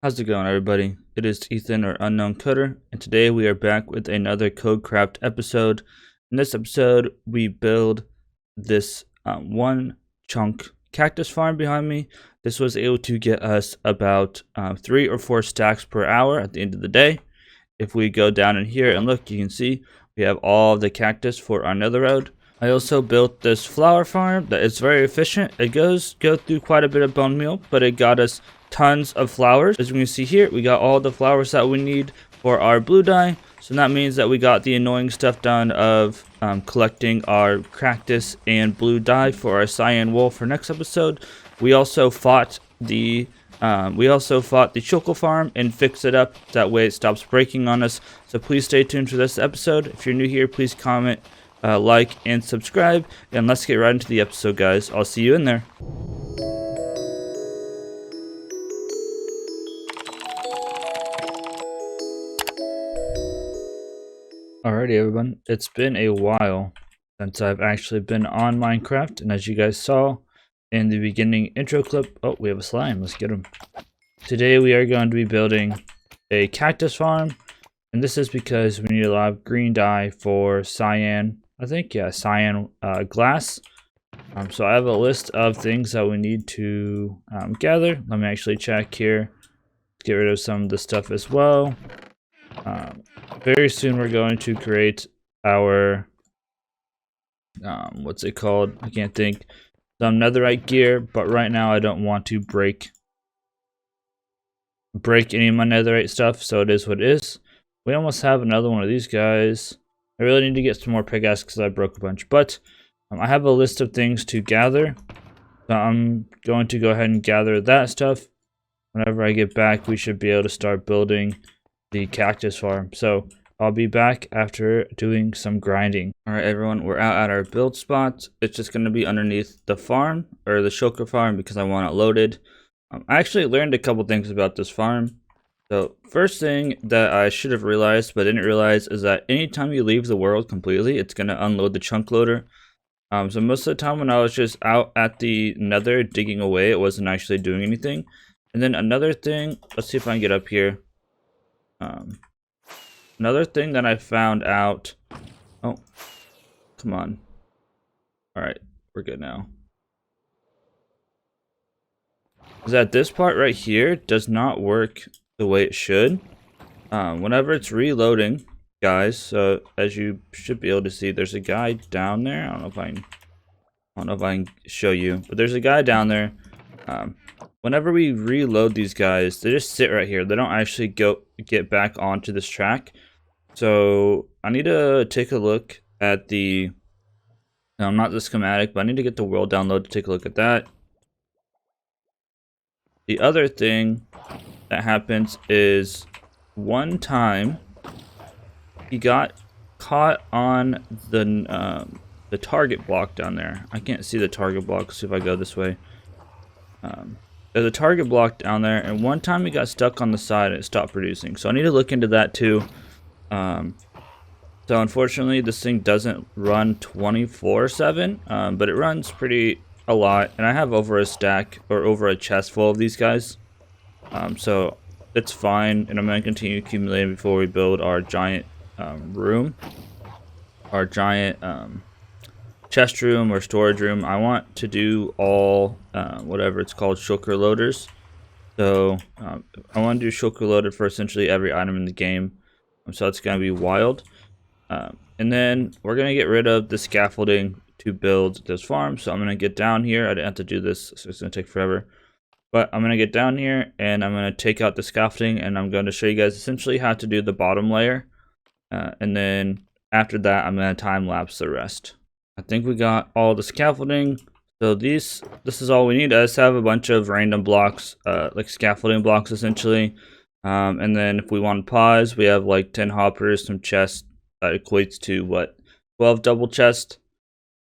How's it going, everybody? It is Ethan, or Unknown Coder, and today we are back with another KodeKraft episode. In this episode, we build this one chunk cactus farm behind me. This was able to get us about 3 or 4 stacks per hour at the end of the day. If we go down in here and look, you can see we have all the cactus for our nether road. I also built this flower farm that is very efficient. It go through quite a bit of bone meal, but it got us tons of flowers. As you can see here, we got all the flowers that we need for our blue dye. So that means that we got the annoying stuff done of collecting our cactus and blue dye for our cyan wool for next episode. We also fought the shulker farm and fixed it up. That way it stops breaking on us. So please stay tuned for this episode. If you're new here, please comment, like, and subscribe. And let's get right into the episode, guys. I'll see you in there. Alrighty, everyone. It's been a while since I've actually been on Minecraft, and as you guys saw in the beginning intro clip, oh, we have a slime. Let's get him. Today we are going to be building a cactus farm, and this is because we need a lot of green dye for cyan. I think, yeah, cyan glass. So I have a list of things that we need to gather. Let me actually check here. Get rid of some of the stuff as well. Very soon we're going to create our what's it called? I can't think. Some netherite gear, but right now I don't want to break any of my netherite stuff, so it is what it is. We almost have another one of these guys. I really need to get some more pickaxe because I broke a bunch, but I have a list of things to gather, so I'm going to go ahead and gather that stuff. Whenever I get back, we should be able to start building the cactus farm. So I'll be back after doing some grinding. All right, everyone, we're out at our build spot. It's just going to be underneath the farm, or the shulker farm, because I want it loaded. I actually learned a couple things about this farm. So first thing that I should have realized but didn't realize is that anytime you leave the world completely, it's going to unload the chunk loader. So most of the time when I was just out at the nether digging away, it wasn't actually doing anything. And then another thing, let's see if I can get up here. Another thing that I found out, oh, come on. All right, we're good now. Is that this part right here does not work the way it should. Whenever it's reloading, guys, so as you should be able to see, there's a guy down there. I don't know if I can show you, but there's a guy down there. Whenever we reload these guys, they just sit right here. They don't actually get back onto this track. So I need to take a look at the, not the schematic, but I need to get the world download to take a look at that. The other thing that happens is one time he got caught on the target block down there. I can't see the target block. Let's see if I go this way. There's a target block down there, and one time it got stuck on the side and it stopped producing. So I need to look into that too. So unfortunately, this thing doesn't run 24/7, but it runs a lot, and I have over a stack or over a chest full of these guys. So it's fine, and I'm going to continue accumulating before we build our giant room, our giant chest room or storage room. I want to do all whatever it's called, shulker loaders. So I want to do shulker loaded for essentially every item in the game. So it's going to be wild. And then we're going to get rid of the scaffolding to build this farm. So I'm going to get down here. I didn't have to do this, so it's going to take forever. But I'm going to get down here and I'm going to take out the scaffolding, and I'm going to show you guys essentially how to do the bottom layer. And then after that, I'm going to time lapse the rest. I think we got all the scaffolding. So this is all we need. I just have a bunch of random blocks, like scaffolding blocks essentially. And then if we want to pause, we have like 10 hoppers, some chests. That equates to what, 12 double chests.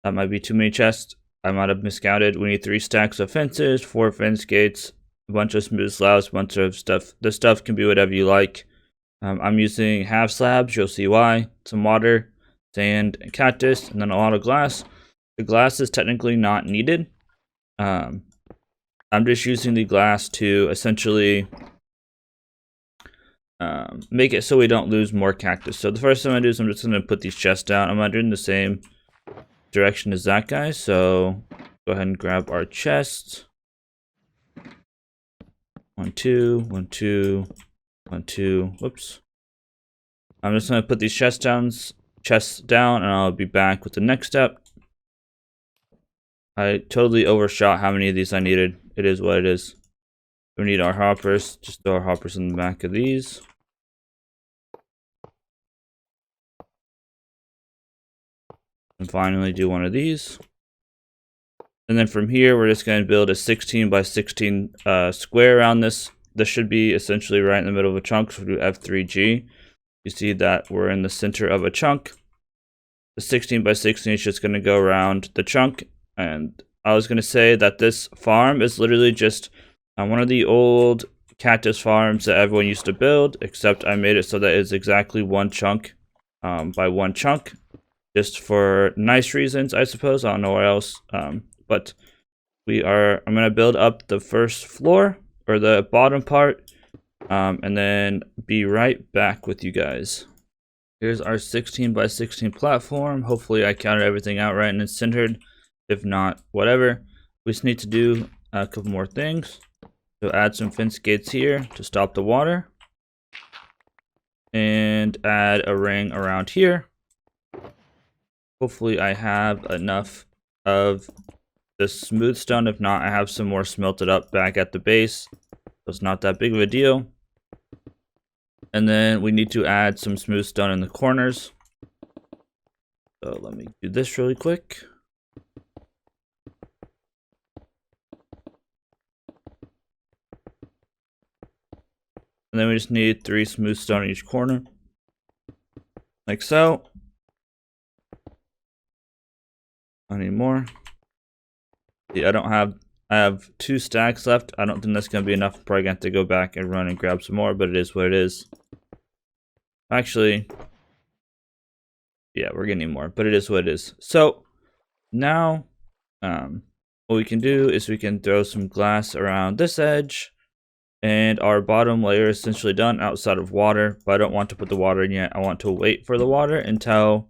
That might be too many chests. I might have miscounted. We need 3 stacks of fences, 4 fence gates, a bunch of smooth slabs, a bunch of stuff. The stuff can be whatever you like. I'm using half slabs, you'll see why. Some water, sand, and cactus, and then a lot of glass. The glass is technically not needed. I'm just using the glass to essentially make it so we don't lose more cactus. So the first thing I'm gonna do is I'm just gonna put these chests down. I'm not doing the same direction as that guy, so go ahead and grab our chest. 1 2 1 2 1 2. Whoops. I'm just gonna put these chests down and I'll be back with the next step. I totally overshot how many of these I needed. It is what it is. We need our hoppers. Just throw our hoppers in the back of these. And finally do one of these. And then from here, we're just going to build a 16 by 16 square around this. This should be essentially right in the middle of a chunk. So we'll do F3G. You see that we're in the center of a chunk. The 16 by 16 is just going to go around the chunk. And I was going to say that this farm is literally just one of the old cactus farms that everyone used to build, except I made it so that it's exactly one chunk by one chunk. Just for nice reasons, I suppose. I don't know where else. But I'm going to build up the first floor, or the bottom part, and then be right back with you guys. Here's our 16 by 16 platform. Hopefully I counted everything out right and it's centered. If not, whatever. We just need to do a couple more things. So add some fence gates here to stop the water. And add a ring around here. Hopefully I have enough of the smooth stone. If not, I have some more smelted up back at the base. So it's not that big of a deal. And then we need to add some smooth stone in the corners. So let me do this really quick. And then we just need 3 smooth stone in each corner. Like so. I need more. Yeah, I have 2 stacks left. I don't think that's gonna be enough. I'm probably gonna have to go back and run and grab some more, but it is what it is. Actually, yeah, we're getting more, but it is what it is. So now, what we can do is we can throw some glass around this edge, and our bottom layer is essentially done outside of water, but I don't want to put the water in yet. I want to wait for the water until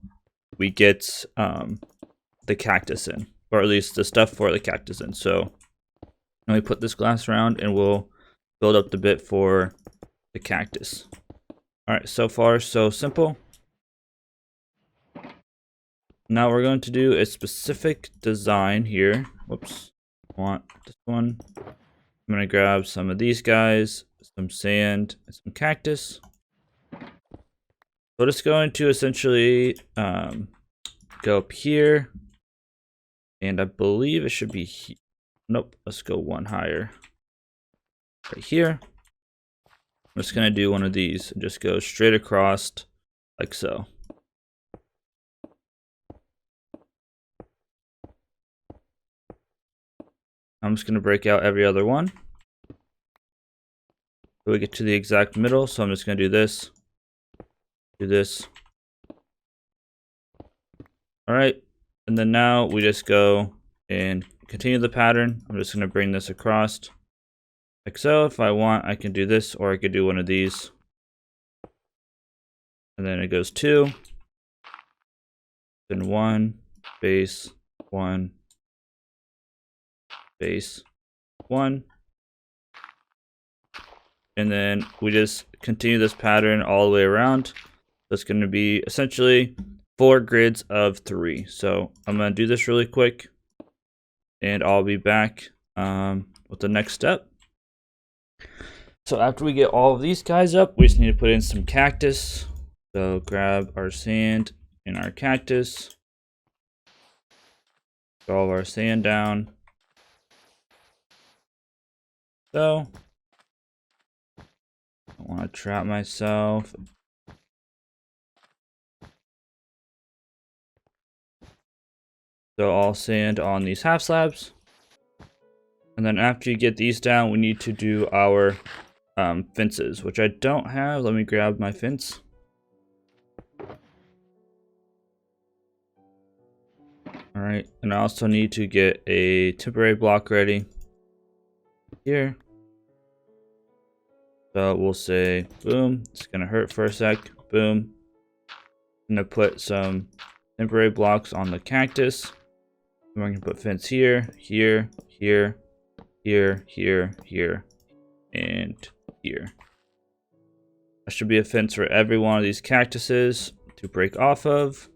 we get the cactus in, or at least the stuff for the cactus in. So let me put this glass around and we'll build up the bit for the cactus. All right, so far so simple. Now we're going to do a specific design here. Whoops, I want this one. I'm gonna grab some of these guys, some sand, and some cactus. So just going to essentially go up here, and I believe it should be nope, let's go one higher. Right here. I'm just gonna do one of these and just go straight across like so. I'm just gonna break out every other one. So we get to the exact middle, so I'm just gonna do this. Do this. Alright, and then now we just go and continue the pattern. I'm just gonna bring this across. Like so. If I want, I can do this, or I could do one of these. And then it goes 2. Then 1, base, 1, base, 1. And then we just continue this pattern all the way around. That's going to be essentially 4 grids of 3. So I'm going to do this really quick, and I'll be back with the next step. So after we get all of these guys up, we just need to put in some cactus. So grab our sand and our cactus. Put all of our sand down. So I want to trap myself. So all sand on these half slabs. And then after you get these down, we need to do our fences, which I don't have. Let me grab my fence. All right, and I also need to get a temporary block ready here. So we'll say boom. It's gonna hurt for a sec. Boom. I'm gonna put some temporary blocks on the cactus. And we're gonna put fence here, here, here, here, here, here, and here. There should be a fence for every one of these cactuses to break off of.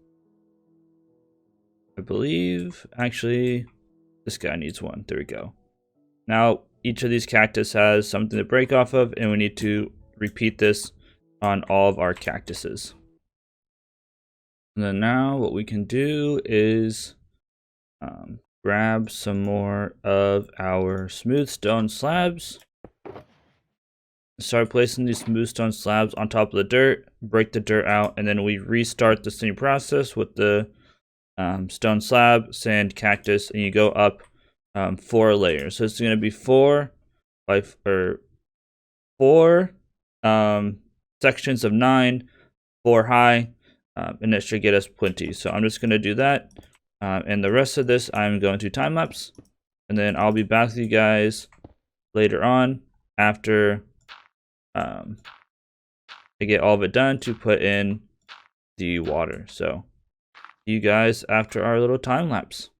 I believe, actually, this guy needs one. There we go. Now, each of these cactus has something to break off of, and we need to repeat this on all of our cactuses. And then now what we can do is grab some more of our smooth stone slabs. Start placing these smooth stone slabs on top of the dirt, break the dirt out, and then we restart the same process with the stone slab, sand, cactus, and you go up 4 layers. So it's going to be 4 sections of 9, 4 high, and it should get us plenty. So I'm just going to do that, and the rest of this I'm going to time lapse, and then I'll be back with you guys later on after I get all of it done to put in the water. So see you guys after our little time lapse.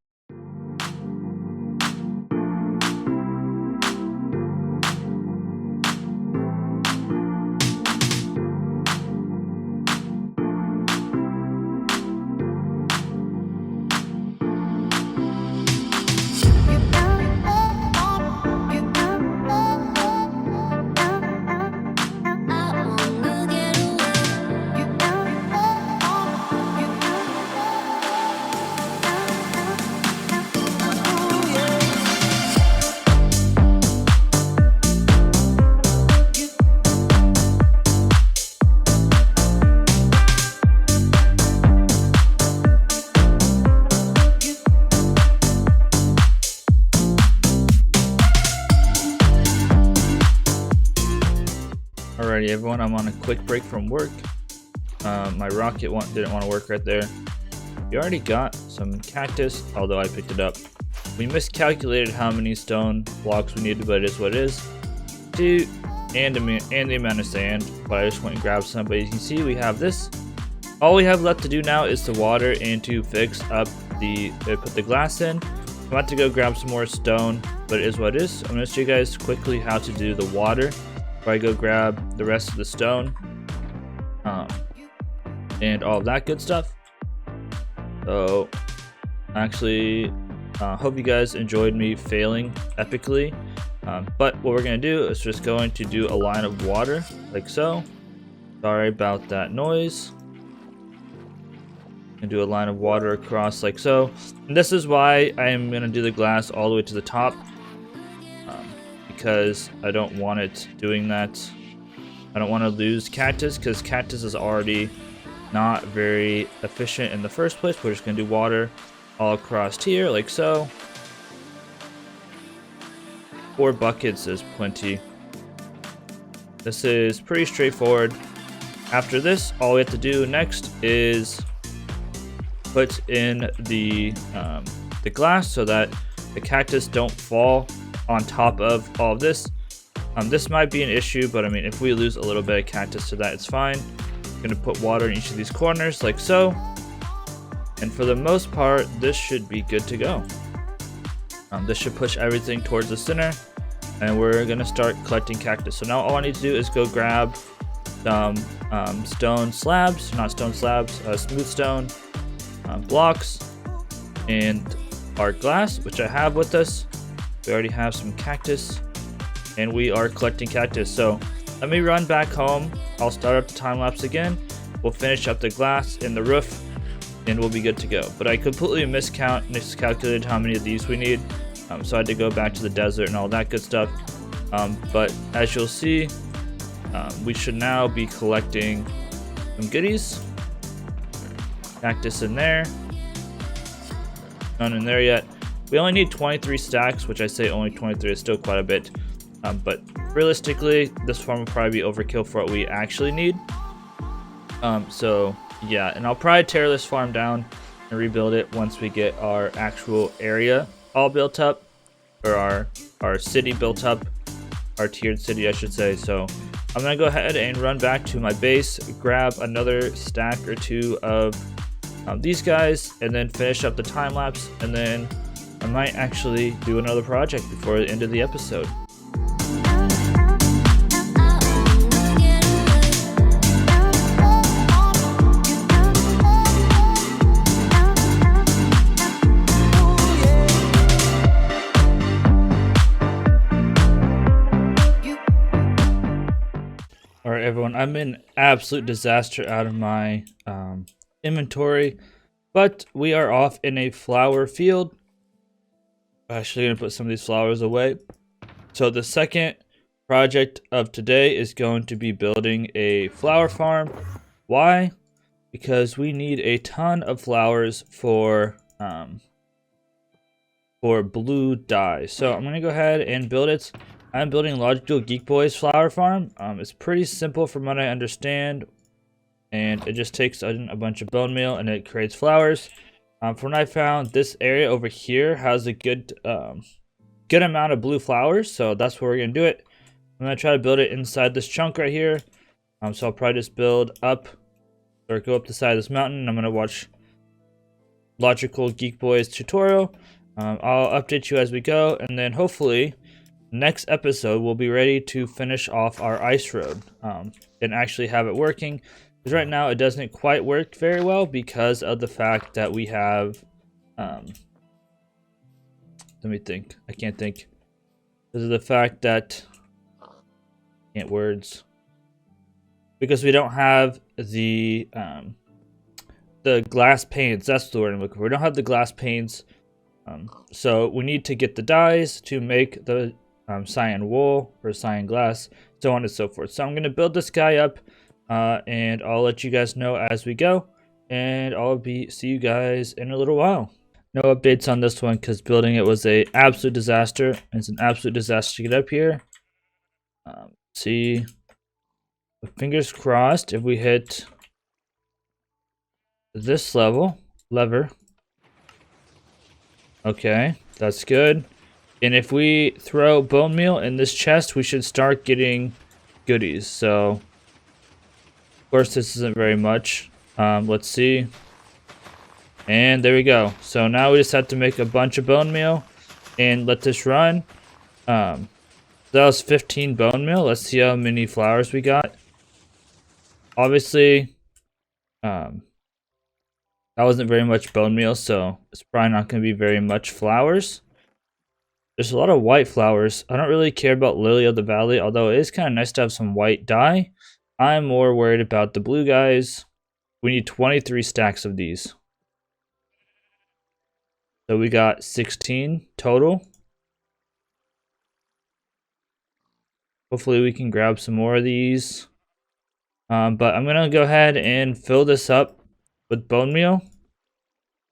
Alrighty everyone, I'm on a quick break from work. My rocket didn't want to work right there. We already got some cactus, although I picked it up. We miscalculated how many stone blocks we needed, but it is what it is. And the amount of sand, but I just went and grabbed some. But you can see we have this. All we have left to do now is to water and to fix up put the glass in. I'm about to go grab some more stone, but it is what it is. I'm going to show you guys quickly how to do the water before I go grab the rest of the stone and all of that good stuff. So actually hope you guys enjoyed me failing epically, but what we're going to do is just going to do a line of water like so. Sorry about that noise. And do a line of water across like so. And this is why I am going to do the glass all the way to the top, because I don't want it doing that. I don't want to lose cactus, because cactus is already not very efficient in the first place. We're just going to do water all across here like so. 4 buckets is plenty. This is pretty straightforward. After this, all we have to do next is put in the glass so that the cactus don't fall on top of all of this. This might be an issue, but I mean, if we lose a little bit of cactus to that, it's fine. I'm gonna put water in each of these corners like so, and for the most part this should be good to go. This should push everything towards the center, and we're gonna start collecting cactus. So now all I need to do is go grab some smooth stone blocks and our glass, which I have with us. We already have some cactus, and we are collecting cactus. So let me run back home. I'll start up the time lapse again. We'll finish up the glass and the roof, and we'll be good to go. But I completely miscalculated how many of these we need, so I had to go back to the desert and all that good stuff. But as you'll see, we should now be collecting some goodies. Cactus in there. None in there yet. We only need 23 stacks, which I say only 23 is still quite a bit. But realistically, this farm will probably be overkill for what we actually need. So yeah, and I'll probably tear this farm down and rebuild it once we get our actual area all built up, or our city built up, our tiered city I should say. So I'm gonna go ahead and run back to my base, grab another stack or two of these guys, and then finish up the time lapse, and then I might actually do another project before the end of the episode. Alright everyone, I'm in absolute disaster out of my inventory, but we are off in a flower field. I'm actually going to put some of these flowers away. So the second project of today is going to be building a flower farm. Why? Because we need a ton of flowers for blue dye. So I'm going to go ahead and build it. I'm building LogicalGeekBoy's flower farm. It's pretty simple from what I understand, and it just takes a bunch of bone meal and it creates flowers. From what I found, this area over here has a good amount of blue flowers, so that's where we're gonna do it. I'm gonna try to build it inside this chunk right here. So I'll probably just build up or go up the side of this mountain, and I'm gonna watch LogicalGeekBoy's tutorial. I'll update you as we go, and then hopefully next episode we'll be ready to finish off our ice road and actually have it working, because right now it doesn't quite work very well because of the fact that we have let me think, I can't think, because of the fact that because we don't have the glass panes. That's the word I'm looking for. We don't have the glass panes, so we need to get the dyes to make the cyan wool or cyan glass, so on and so forth. So I'm going to build this guy up, and I'll let you guys know as we go, and I'll see you guys in a little while. No updates on this one because building it was a absolute disaster. It's an absolute disaster to get up here. See, fingers crossed if we hit this lever. Okay, that's good. And if we throw bone meal in this chest, we should start getting goodies. So, of course, this isn't very much. Let's see. And there we go. So now we just have to make a bunch of bone meal and let this run. That was 15 bone meal. Let's see how many flowers we got. Obviously, that wasn't very much bone meal, so it's probably not going to be very much flowers. There's a lot of white flowers. I don't really care about Lily of the Valley, although it is kind of nice to have some white dye. I'm more worried about the blue guys. We need 23 stacks of these. So we got 16 total. Hopefully we can grab some more of these. But I'm going to go ahead and fill this up with bone meal.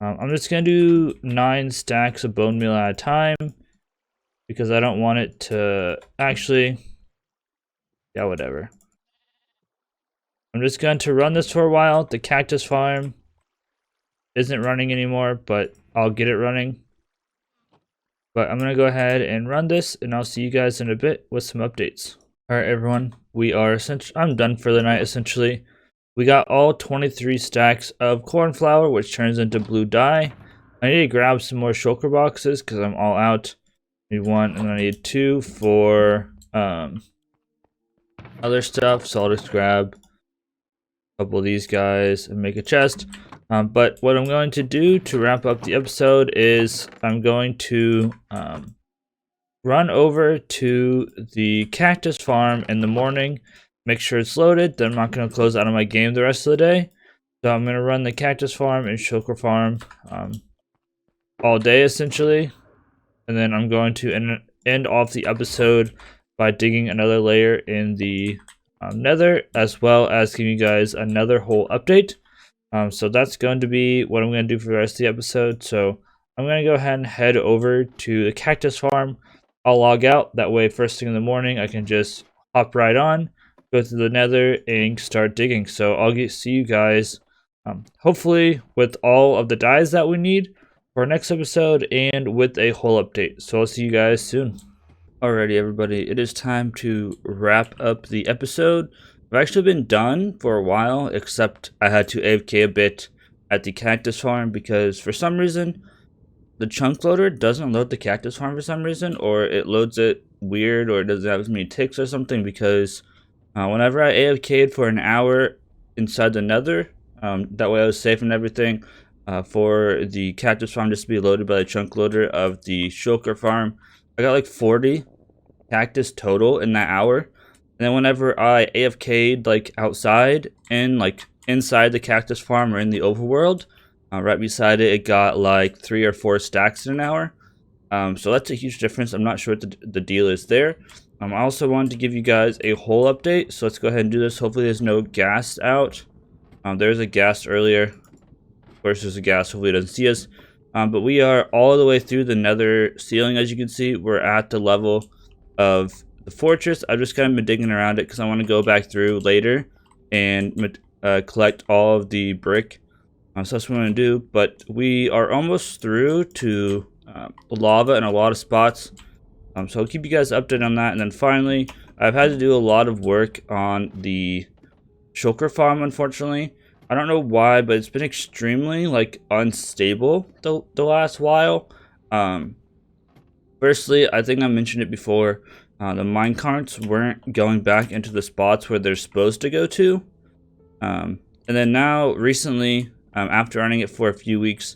I'm just going to do 9 stacks of bone meal at a time, because I don't want it to actually, yeah, whatever. I'm just going to run this for a while. The cactus farm isn't running anymore, but I'll get it running. But I'm going to go ahead and run this, and I'll see you guys in a bit with some updates. All right, everyone, I'm done for the night, essentially. We got all 23 stacks of corn flour, which turns into blue dye. I need to grab some more shulker boxes because I'm all out. I need 1, and I need 2 for other stuff. So I'll just grab a couple of these guys and make a chest. But what I'm going to do to wrap up the episode is I'm going to run over to the cactus farm in the morning, make sure it's loaded. Then I'm not going to close out of my game the rest of the day. So I'm going to run the cactus farm and shulker farm all day, essentially. And then I'm going to end off the episode by digging another layer in the nether, as well as giving you guys another whole update. So that's going to be what I'm going to do for the rest of the episode. So I'm going to go ahead and head over to the cactus farm. I'll log out. That way, first thing in the morning, I can just hop right on, go to the nether, and start digging. So I'll see you guys, hopefully, with all of the dyes that we need for our next episode and with a whole update. So I'll see you guys soon. Alrighty, everybody, it is time to wrap up the episode. I've actually been done for a while, except I had to AFK a bit at the cactus farm because for some reason the chunk loader doesn't load the cactus farm for some reason, or it loads it weird, or it doesn't have as many ticks or something. Because whenever I AFK'd for an hour inside the nether, that way I was safe and everything. For the cactus farm just to be loaded by the chunk loader of the shulker farm, I got like 40 cactus total in that hour. And then whenever I AFK'd like outside and like inside the cactus farm or in the overworld, right beside it, it got like 3 or 4 stacks in an hour. So that's a huge difference. I'm not sure what the deal is there. I also wanted to give you guys a whole update, so let's go ahead and do this. Hopefully there's no gas out. There's a gas earlier. Of course there's a gas, hopefully it doesn't see us. But we are all the way through the nether ceiling. As you can see, we're at the level of the fortress. I've just kind of been digging around it because I want to go back through later and collect all of the brick. So that's what I'm going to do. But we are almost through to lava in a lot of spots. So I'll keep you guys updated on that. And then finally, I've had to do a lot of work on the shulker farm, unfortunately. I don't know why, but it's been extremely like unstable the last while. Firstly, I think I mentioned it before, the minecarts weren't going back into the spots where they're supposed to go to. And then now, recently, after running it for a few weeks,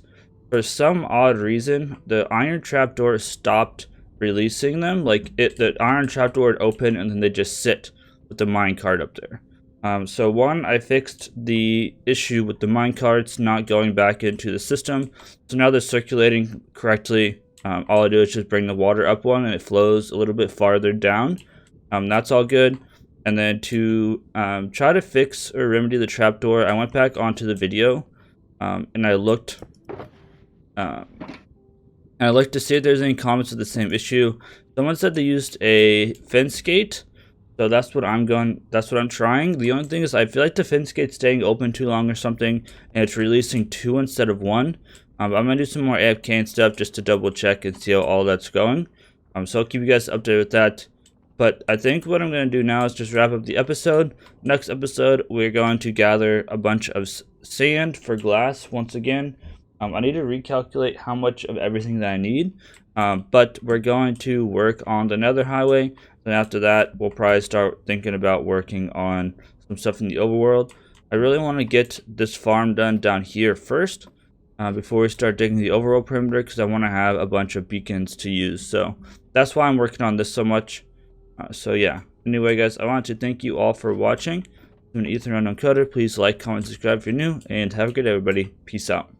for some odd reason, the iron trapdoor stopped releasing them. Like, the iron trapdoor would open and then they just sit with the minecart up there. So one, I fixed the issue with the minecarts not going back into the system. So now they're circulating correctly. All I do is just bring the water up one and it flows a little bit farther down. That's all good. And then to try to fix or remedy the trapdoor, I went back onto the video and I looked to see if there's any comments with the same issue. Someone said they used a fence gate. So that's what I'm trying. The only thing is I feel like the fence gate's staying open too long or something, and it's releasing 2 instead of 1. I'm gonna do some more AFK and stuff just to double check and see how all that's going. So I'll keep you guys updated with that. But I think what I'm gonna do now is just wrap up the episode. Next episode, we're going to gather a bunch of sand for glass once again. I need to recalculate how much of everything that I need. But we're going to work on the nether highway. Then after that, we'll probably start thinking about working on some stuff in the overworld. I really want to get this farm done down here first before we start digging the overworld perimeter, because I want to have a bunch of beacons to use. So that's why I'm working on this so much. So yeah. Anyway, guys, I want to thank you all for watching. I'm Ethan Unknown Koder. Please like, comment, subscribe if you're new, and have a good day, everybody. Peace out.